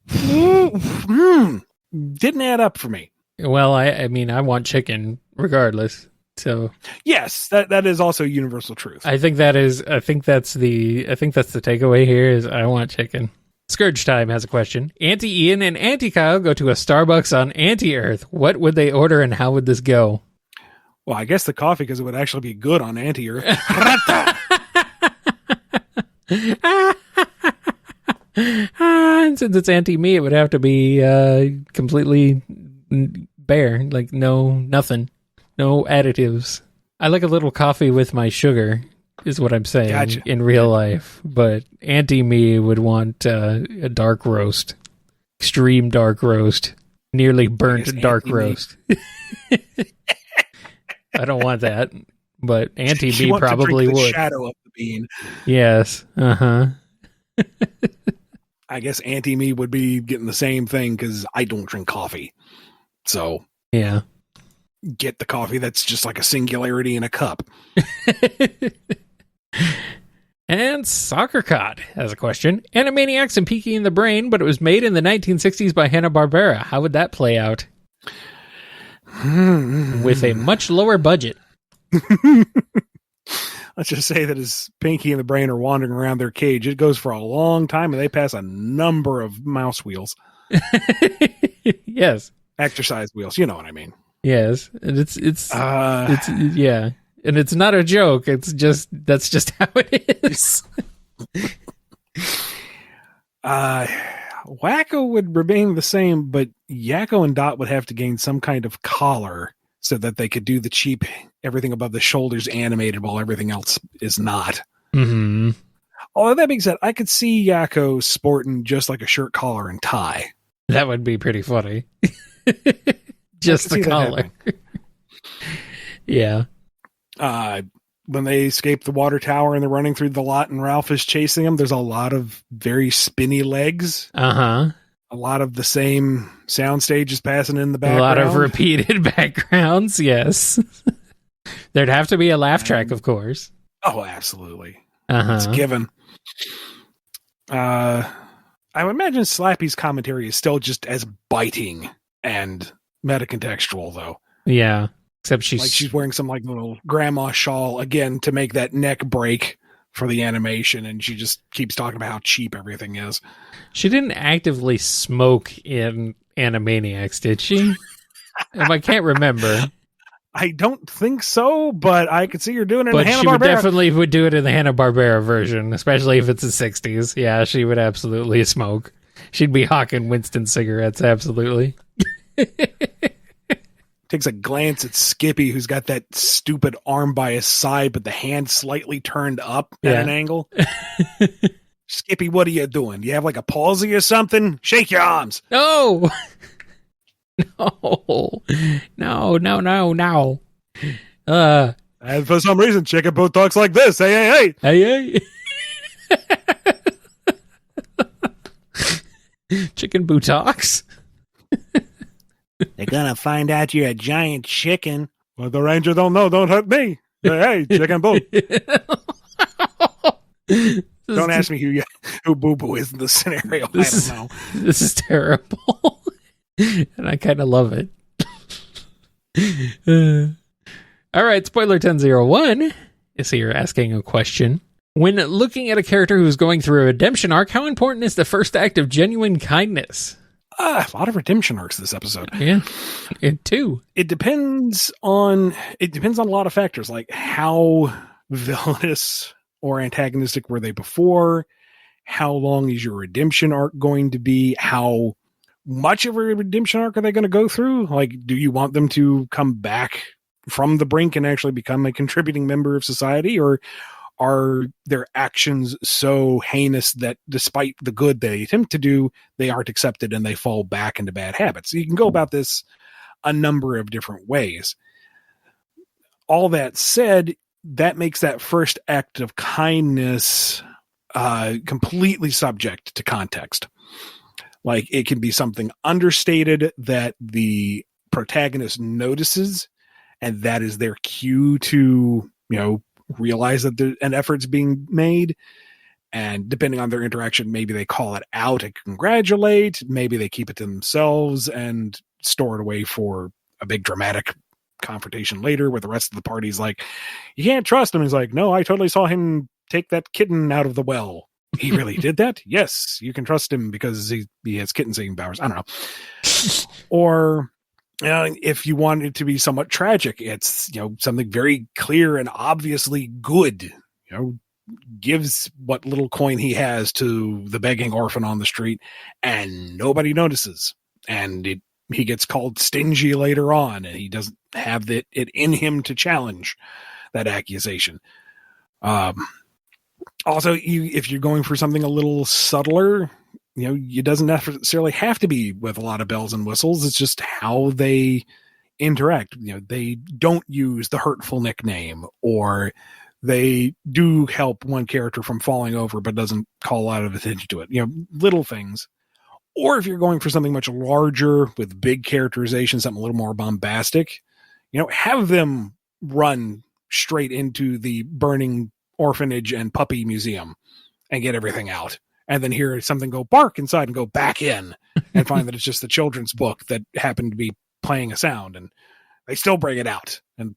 Didn't add up for me.
Well, I mean, I want chicken regardless. So
yes, that is also universal truth.
I think that's the takeaway here is I want chicken. Scourge Time has a question. Auntie Ian and Auntie Kyle go to a Starbucks on Anti-Earth. What would they order and how would this go?
Well, I guess the coffee, because it would actually be good on Anti-Earth.
And since it's anti-me, it would have to be completely bare, like nothing, no additives. I like a little coffee with my sugar, is what I'm saying.
Gotcha.
In real life. But anti-me would want a dark roast, extreme dark roast, nearly burnt dark roast. I don't want that, but anti-me probably would.
The shadow of the bean.
Yes. Uh-huh.
I guess anti-me would be getting the same thing because I don't drink coffee. So
yeah,
get the coffee that's just like a singularity in a cup.
And Soccer Cod has a question. Animaniacs and Peaky in the Brain, but it was made in the 1960s by Hanna-Barbera. How would that play out? With a much lower budget.
Let's just say that as Pinky and the Brain are wandering around their cage, it goes for a long time and they pass a number of mouse wheels.
Yes.
Exercise wheels. You know what I mean.
Yes. And it's yeah. And it's not a joke. It's just, that's just how it is.
Wacko would remain the same, but Yakko and Dot would have to gain some kind of collar so that they could do the cheap everything above the shoulders animated while everything else is not.
Mm-hmm.
Although that being said, I could see Yakko sporting just like a shirt, collar, and tie.
That would be pretty funny. Just the collar. Yeah.
When they escape the water tower and they're running through the lot and Ralph is chasing them, there's a lot of very spinny legs.
Uh-huh.
A lot of the same sound stages passing in the background.
A lot of repeated backgrounds, yes. There'd have to be a laugh track, of course.
Oh, absolutely.
Uh-huh.
It's given. I would imagine Slappy's commentary is still just as biting and metacontextual, though.
Yeah. Except she's
wearing some like little grandma shawl again to make that neck break for the animation, and she just keeps talking about how cheap everything is.
She didn't actively smoke in Animaniacs, did she? I can't remember.
I don't think so, but I could see her doing it
but
in the Hanna-Barbera.
She would definitely do it in the Hanna-Barbera version, especially if it's the 60s. Yeah, she would absolutely smoke. She'd be hawking Winston cigarettes, absolutely.
Takes a glance at Skippy, who's got that stupid arm by his side, but the hand slightly turned up at an angle. Skippy, what are you doing? Do you have like a palsy or something? Shake your arms.
No. No.
And for some reason, Chicken Boot talks like this. Hey.
Chicken Boot talks?
They're gonna find out you're a giant chicken. Well, the ranger don't know. Don't hurt me. Hey, Chicken Boo. Don't ask me who Boo Boo is in this scenario. I don't know.
This is terrible. And I kind of love it. All right, Spoiler 1001 is here asking a question. When looking at a character who's going through a redemption arc, how important is the first act of genuine kindness?
A lot of redemption arcs this episode.
Yeah, it too.
It depends on a lot of factors, like how villainous or antagonistic were they before? How long is your redemption arc going to be? How much of a redemption arc are they going to go through? Like, do you want them to come back from the brink and actually become a contributing member of society, or are their actions so heinous that despite the good they attempt to do, they aren't accepted and they fall back into bad habits? So you can go about this a number of different ways. all that said, that makes that first act of kindness completely subject to context. Like, it can be something understated that the protagonist notices, and that is their cue to, realize that an effort's being made. And depending on their interaction, maybe they call it out and congratulate. Maybe they keep it to themselves and store it away for a big dramatic confrontation later where the rest of the party's like, you can't trust him. He's like, no, I totally saw him take that kitten out of the well. He really did that? Yes, you can trust him because he has kitten saving powers. I don't know. Or if you want it to be somewhat tragic, it's something very clear and obviously good. Gives what little coin he has to the begging orphan on the street, and nobody notices. And he gets called stingy later on, and he doesn't have it in him to challenge that accusation. Also, if you're going for something a little subtler, it doesn't necessarily have to be with a lot of bells and whistles. It's just how they interact. They don't use the hurtful nickname, or they do help one character from falling over, but doesn't call a lot of attention to it. Little things. Or if you're going for something much larger with big characterization, something a little more bombastic, have them run straight into the burning orphanage and puppy museum and get everything out. And then hear something go bark inside and go back in and find that it's just the children's book that happened to be playing a sound. And they still bring it out and,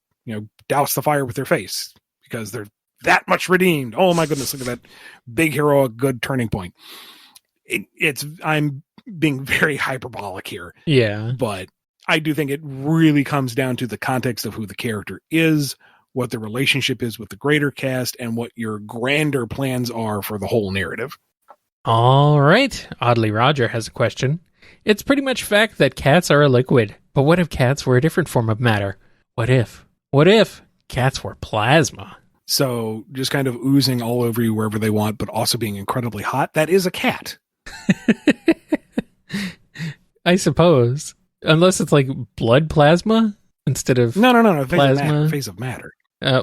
douse the fire with their face because they're that much redeemed. Oh my goodness, look at that big heroic good turning point. I'm being very hyperbolic here.
Yeah.
But I do think it really comes down to the context of who the character is, what the relationship is with the greater cast, and what your grander plans are for the whole narrative.
All right. Oddly Roger has a question. It's pretty much fact that cats are a liquid, but what if cats were a different form of matter? What if cats were plasma?
So just kind of oozing all over you wherever they want, but also being incredibly hot. That is a cat.
I suppose. Unless it's like blood plasma instead of
no.
plasma.
Phase of matter.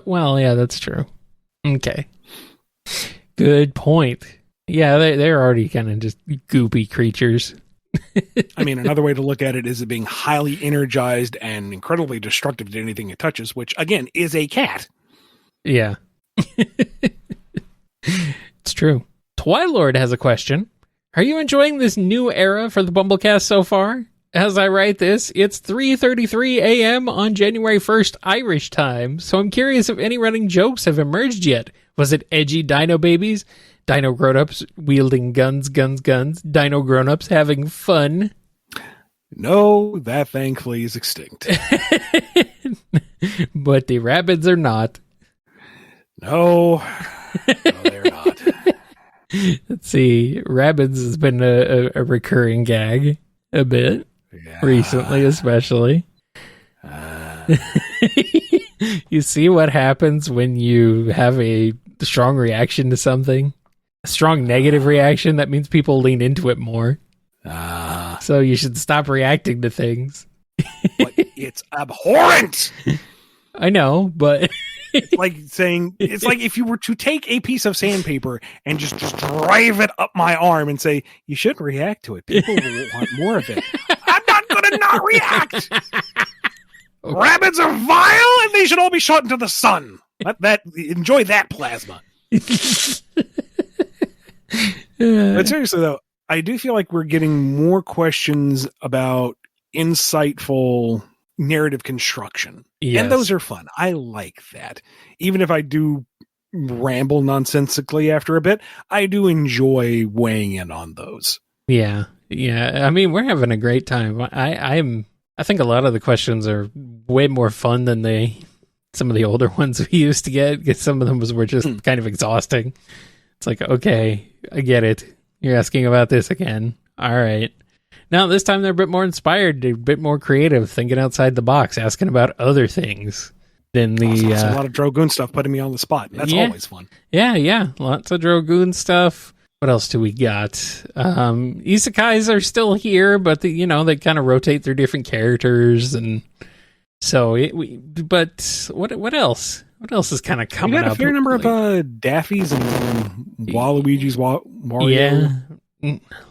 Well, yeah, that's true. Okay. Good point. Yeah, they're already kind of just goopy creatures.
I mean, another way to look at it is it being highly energized and incredibly destructive to anything it touches, which, again, is a cat.
Yeah. It's true. Twilord has a question. Are you enjoying this new era for the BumbleKast so far? As I write this, it's 3:33 a.m. on January 1st Irish time, so I'm curious if any running jokes have emerged yet. Was it edgy dino babies? Dino grown-ups wielding guns, dino grown-ups having fun?
No, that thankfully is extinct.
But the rabbits are not.
No, they're not.
Let's see. Rabbits has been a recurring gag a bit. Yeah. Recently, especially. You see what happens when you have a strong reaction to something? A strong negative reaction, that means people lean into it more. So you should stop reacting to things.
But it's abhorrent!
I know, but...
It's like saying, it's like if you were to take a piece of sandpaper and just drive it up my arm and say, you shouldn't react to it. People will want more of it. I'm not going to not react. Okay. Rabbits are vile and they should all be shot into the sun. Enjoy that plasma. But seriously though, I do feel like we're getting more questions about insightful narrative construction. Yes. And those are fun. I like that. Even if I do ramble nonsensically after a bit, I do enjoy weighing in on those.
Yeah. I mean, we're having a great time. I think a lot of the questions are way more fun than some of the older ones we used to get, because some of them were just kind of exhausting. It's like, okay, I get it. You're asking about this again. All right. Now, this time they're a bit more inspired, a bit more creative, thinking outside the box, asking about other things than the...
Also, a lot of Drogoon stuff putting me on the spot. That's always fun.
Yeah. Lots of Drogoon stuff. What else do we got? Isekais are still here, but they kind of rotate through different characters, and So, but what else? What else is kind of
We
coming up?
got a fair number of Daffys and Waluigi's Mario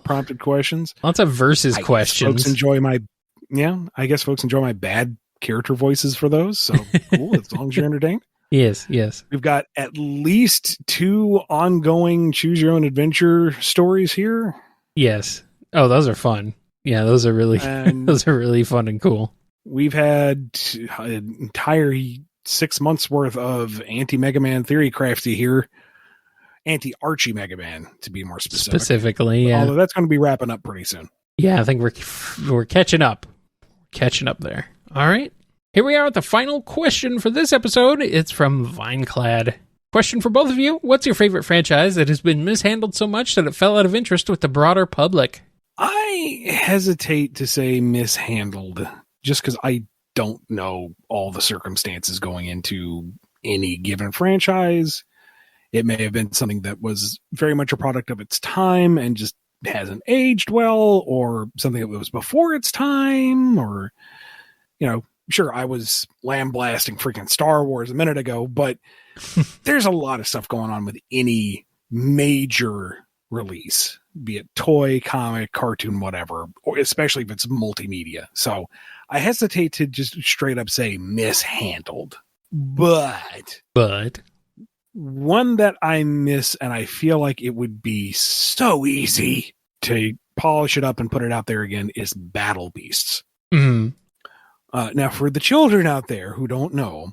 prompted questions.
Lots of versus questions.
I guess folks enjoy my bad character voices for those. So cool, as long as you're entertained.
Yes.
We've got at least 2 ongoing choose your own adventure stories here.
Yes. Oh, those are fun. Yeah, those are really fun and cool.
We've had an entire 6 months worth of anti-Mega Man theory crafty here. Anti-Archie Mega Man, to be more specific.
Specifically, yeah.
Although that's going to be wrapping up pretty soon.
Yeah, I think we're catching up. Catching up there. All right. Here we are at the final question for this episode. It's from Vineclad. Question for both of you. What's your favorite franchise that has been mishandled so much that it fell out of interest with the broader public?
I hesitate to say mishandled, just because I don't know all the circumstances going into any given franchise. It may have been something that was very much a product of its time and just hasn't aged well, or something that was before its time, or, sure, I was lambasting freaking Star Wars a minute ago, but there's a lot of stuff going on with any major release, be it toy, comic, cartoon, whatever, or especially if it's multimedia. So I hesitate to just straight up say mishandled, but one that I miss, and I feel like it would be so easy to polish it up and put it out there again, is Battle Beasts.
Mm-hmm.
Now, for the children out there who don't know,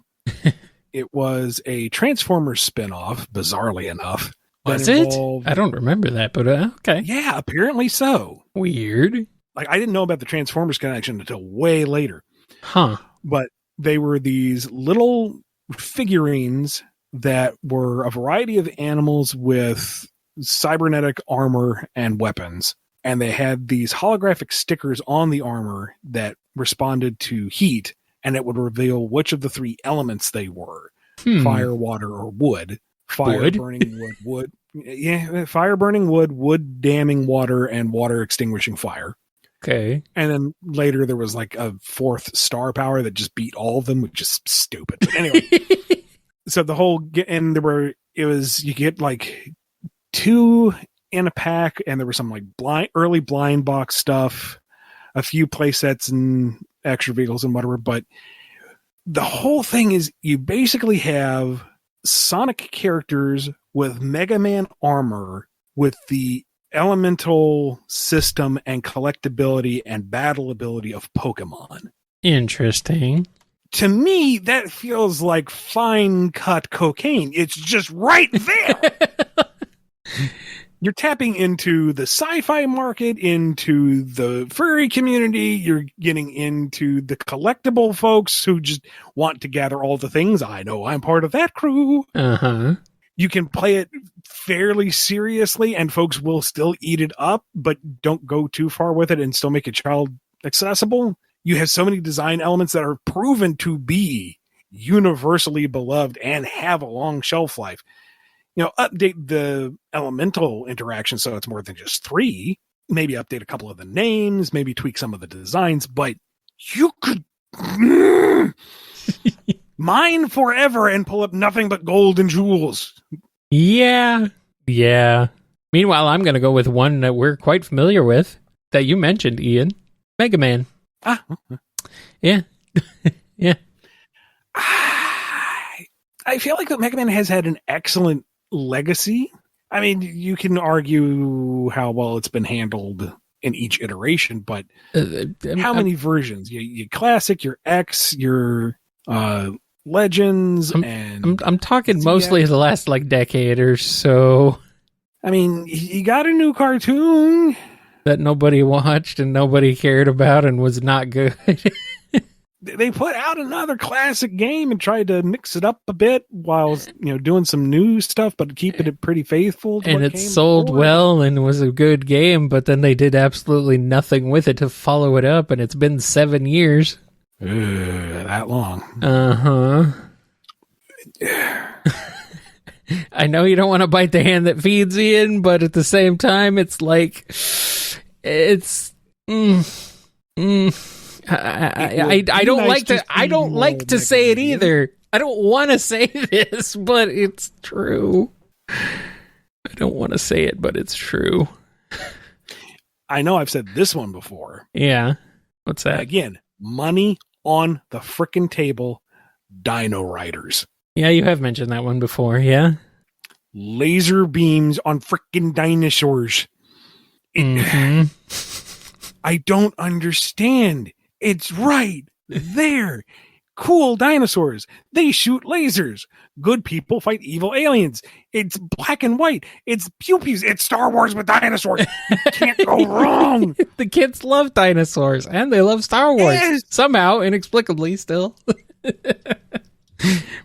it was a Transformers spinoff, bizarrely enough.
Was it? I don't remember that, but okay.
Yeah, apparently so.
Weird.
Like, I didn't know about the Transformers connection until way later.
Huh.
But they were these little figurines that were a variety of animals with cybernetic armor and weapons. And they had these holographic stickers on the armor that responded to heat, and it would reveal which of the 3 elements they were. Fire, water, or wood. Fire burning wood. Yeah, fire burning wood damming water, and water extinguishing fire.
Okay.
And then later there was like a 4th star power that just beat all of them, which is stupid. But anyway, so the whole, and you get like 2 in a pack, and there was some like early blind box stuff, a few play sets and extra vehicles and whatever. But the whole thing is you basically have Sonic characters with Mega Man armor with the elemental system and collectability and battle ability of Pokemon.
Interesting.
To me, that feels like fine cut cocaine. It's just right there. You're tapping into the sci-fi market, into the furry community. You're getting into the collectible folks who just want to gather all the things. I know I'm part of that crew.
Uh-huh.
You can play it fairly seriously and folks will still eat it up, but don't go too far with it and still make it child accessible. You have so many design elements that are proven to be universally beloved and have a long shelf life. Update the elemental interaction so it's more than just 3. Maybe update a couple of the names, maybe tweak some of the designs, but you could mine forever and pull up nothing but gold and jewels.
Yeah. Meanwhile, I'm going to go with one that we're quite familiar with that you mentioned, Ian. Mega Man. Yeah. Yeah.
I feel like that Mega Man has had an excellent legacy. I mean, you can argue how well it's been handled in each iteration, but how many versions? You classic, your X, your Legends, and
I'm talking
ZX.
mostly the last decade or so.
I mean, you got a new cartoon
that nobody watched and nobody cared about and was not good.
They put out another classic game and tried to mix it up a bit while doing some new stuff, but keeping it pretty faithful to
and
what
it
came
sold
before.
well and was a good game, but then they did absolutely nothing with it to follow it up, and it's been 7 years.
That long.
I know you don't want to bite the hand that feeds Ian, but at the same time, it's like, it's, I don't like to. I don't like to say it either. I don't want to say this, but it's true. I don't want to say it, but it's true.
I know I've said this one before.
Yeah. What's that?
Again, money on the frickin' table. Dino Riders.
Yeah, you have mentioned that one before. Yeah.
Laser beams on frickin' dinosaurs. I don't understand. It's right there. Cool dinosaurs. They shoot lasers. Good people fight evil aliens. It's black and white. It's pew-pews. It's Star Wars with dinosaurs. You can't go wrong.
The kids love dinosaurs, and they love Star Wars.
Yes.
Somehow, inexplicably, still.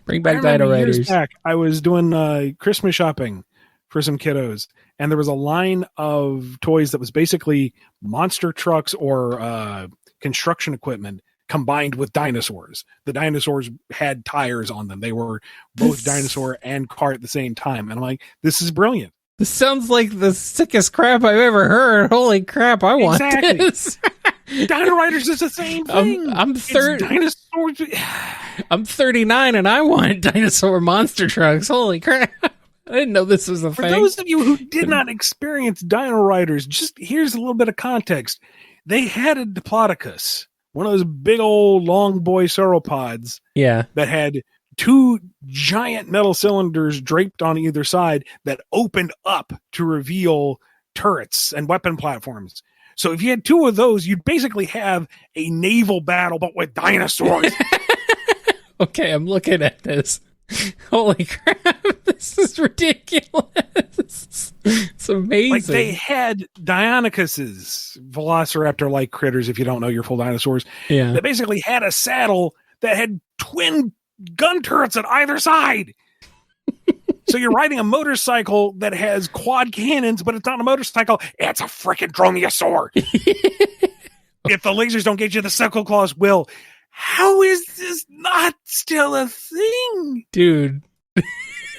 Bring back Dino Riders.
Years back, I was doing Christmas shopping for some kiddos, and there was a line of toys that was basically monster trucks or construction equipment combined with dinosaurs. The dinosaurs had tires on them. They were both dinosaur and car at the same time. And I'm like, this is brilliant.
This sounds like the sickest crap I've ever heard. Holy crap, I want this.
Dino Riders is the same thing.
I'm 39 and I want dinosaur monster trucks. Holy crap. I didn't know this was a thing.
For those of you who did not experience Dino Riders, just here's a little bit of context. They had a Diplodocus, one of those big old long boy sauropods.
Yeah.
That had two giant metal cylinders draped on either side that opened up to reveal turrets and weapon platforms. So if you had two of those, you'd basically have a naval battle, but with dinosaurs.
Okay, I'm looking at this. Holy crap, this is ridiculous. It's amazing.
Like they had Deinonychuses, velociraptor-like critters, if you don't know your full dinosaurs.
Yeah.
That basically had a saddle that had twin gun turrets at either side. So you're riding a motorcycle that has quad cannons, but it's not a motorcycle. It's a freaking dromaeosaur. If the lasers don't get you, the Cycle Claws will. How is this not still a thing?
Dude,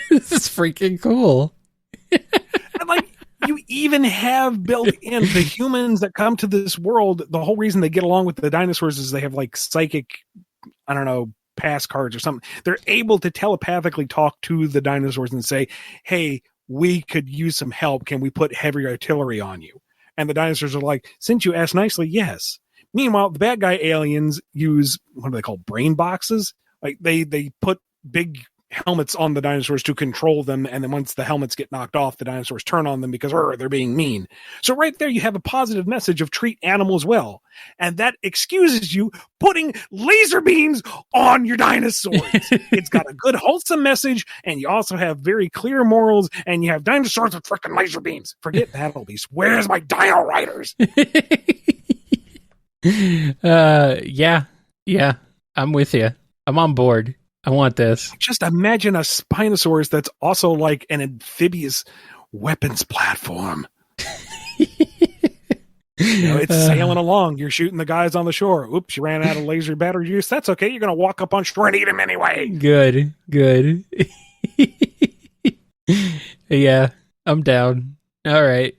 this is freaking cool.
And like, you even have built in the humans that come to this world. The whole reason they get along with the dinosaurs is they have like psychic, I don't know, pass cards or something. They're able to telepathically talk to the dinosaurs and say, hey, we could use some help. Can we put heavy artillery on you? And the dinosaurs are like, since you asked nicely, yes. Meanwhile, the bad guy aliens use, what do they call, brain boxes? Like they put big helmets on the dinosaurs to control them, and then once the helmets get knocked off, the dinosaurs turn on them because they're being mean. So right there you have a positive message of treat animals well, and that excuses you putting laser beams on your dinosaurs. It's got a good wholesome message, and you also have very clear morals, and you have dinosaurs with freaking laser beams. Forget Battle Beast. Where's my Dino Riders?
Yeah, I'm with you. I'm on board. I want this.
Just imagine a Spinosaurus that's also like an amphibious weapons platform. It's sailing along. You're shooting the guys on the shore. Oops, you ran out of laser battery juice. That's okay. You're going to walk up on shore and eat them anyway.
Good. Yeah, I'm down. All right.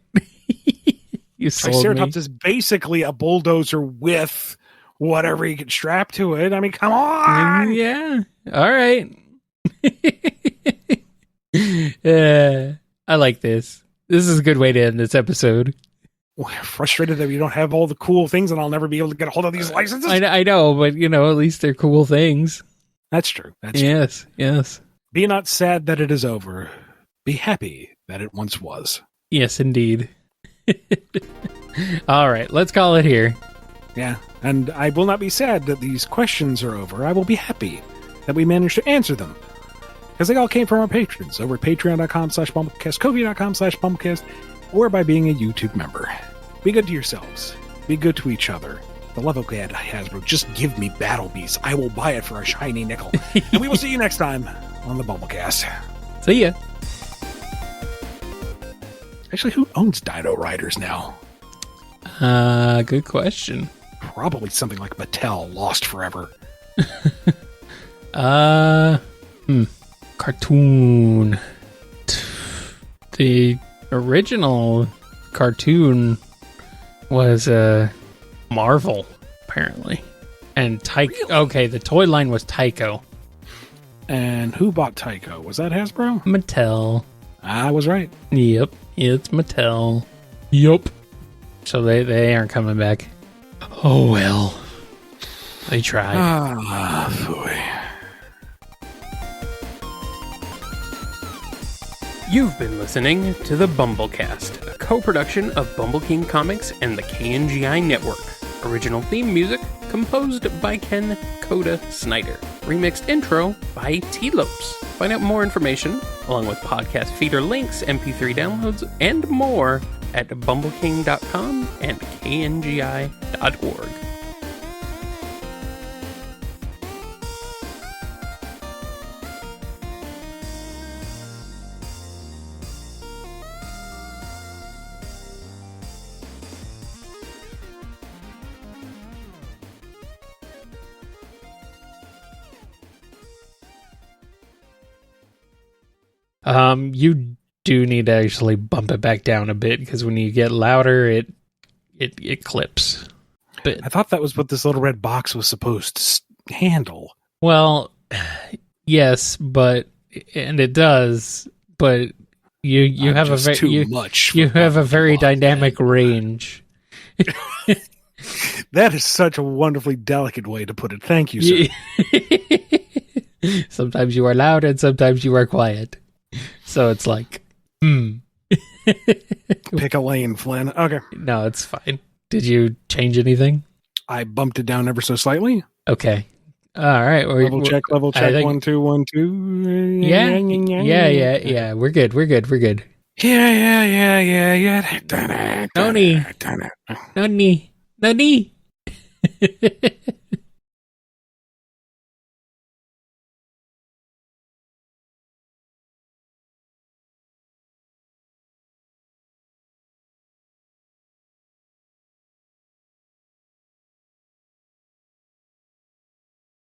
You sold me.
Triceratops is basically a bulldozer with whatever you can strap to it. I mean, come on.
Yeah. All right. I like this. This is a good way to end this episode.
We're frustrated that we don't have all the cool things and I'll never be able to get a hold of these licenses.
I know, but at least they're cool things.
That's true.
Yes.
Be not sad that it is over. Be happy that it once was.
Yes, indeed. All right, let's call it here.
Yeah, and I will not be sad that these questions are over. I will be happy that we managed to answer them. Because they all came from our patrons over at patreon.com/BumbleKast, Ko-fi.com/BumbleKast, or by being a YouTube member. Be good to yourselves. Be good to each other. The love of God, Hasbro, just give me Battle Beast. I will buy it for a shiny nickel. And we will see you next time on the BumbleKast.
See ya.
Actually, who owns Dino Riders now?
Good question.
Probably something like Mattel, lost forever.
Cartoon. The original cartoon was Marvel. apparently. And Tyco.
Really?
Okay, the toy line was Tyco.
And who bought Tyco? Was that Hasbro?
Mattel.
I was right.
Yep, it's Mattel. Yep. So they aren't coming back. Oh well. They tried.
Ah, boy.
You've been listening to the BumbleKast, a co-production of Bumble King Comics and the KNGI Network. Original theme music composed by Ken Coda Snyder. Remixed intro by T-Lopes. Find out more information, along with podcast feeder links, MP3 downloads, and more at bumbleking.com and kngi.org.
You do need to actually bump it back down a bit because when you get louder, it clips. But
I thought that was what this little red box was supposed to handle.
well, yes, but and it does, but you have a very
too much.
you have a very
Come on,
dynamic
man.
range.
That is such a wonderfully delicate way to put it. Thank you, sir.
Sometimes you are loud and sometimes you are quiet. So it's like,
Pick a lane, Flynn. Okay.
No, it's fine. Did you change anything?
I bumped it down ever so slightly.
Okay. All right.
Level check,
I
1,
think-
2, 1, 2.
Yeah. We're good.
Yeah.
Noni.